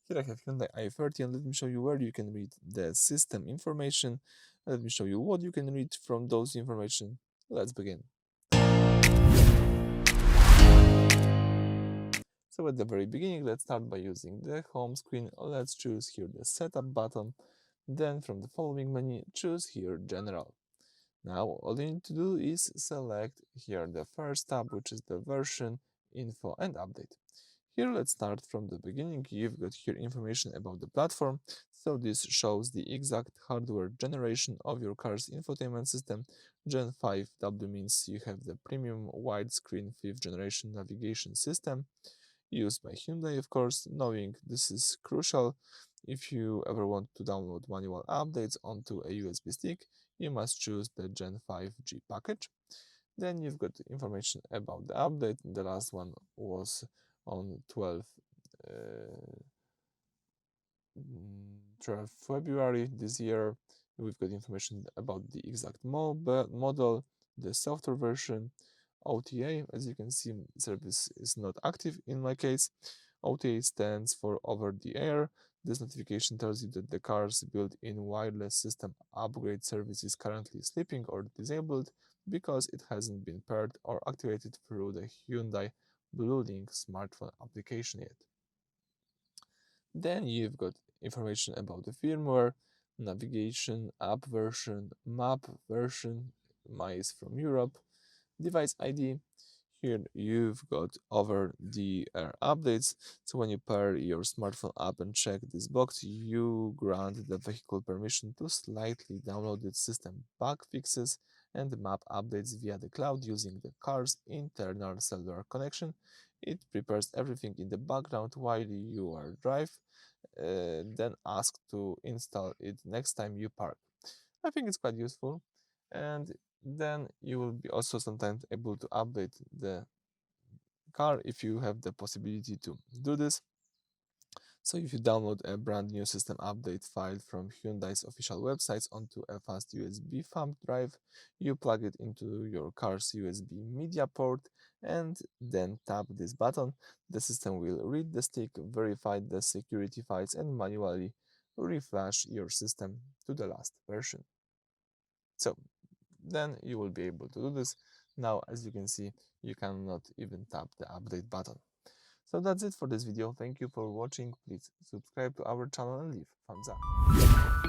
Here I have Hyundai i30 and let me show you where you can read the system information. Let me show you what you can read from those information. Let's begin. So at the very beginning, let's start by using the home screen. Let's choose here the setup button. Then from the following menu, choose here general. Now all you need to do is select here the first tab, which is the version, info and update. Here let's start from the beginning. You've got here information about the platform. So this shows the exact hardware generation of your car's infotainment system. Gen 5W means you have the premium widescreen 5th generation navigation system used by Hyundai, of course, knowing this is crucial. If you ever want to download manual updates onto a USB stick, you must choose the Gen 5G package. Then you've got information about the update. The last one was on 12 February this year. We've got information about the exact model, the software version, OTA. As you can see, service is not active in my case. OTA stands for over the air. This notification tells you that the car's built-in wireless system upgrade service is currently sleeping or disabled because it hasn't been paired or activated through the Hyundai Blue Link smartphone application yet. Then you've got information about the firmware, navigation, app version, map version, mine is from Europe, device ID. Here you've got over the air updates. So when you pair your smartphone app and check this box, you grant the vehicle permission to slightly download its system bug fixes and map updates via the cloud using the car's internal cellular connection. It prepares everything in the background while you are drive, then ask to install it next time you park. I think it's quite useful, and then you will be also sometimes able to update the car if you have the possibility to do this. So if you download a brand new system update file from Hyundai's official websites onto a fast USB thumb drive, you plug it into your car's USB media port and then tap this button. The system will read the stick, verify the security files and manually reflash your system to the last version. So then you will be able to do this. Now, as you can see, you cannot even tap the update button. So that's it for this video. Thank you for watching. Please subscribe to our channel and leave thumbs up.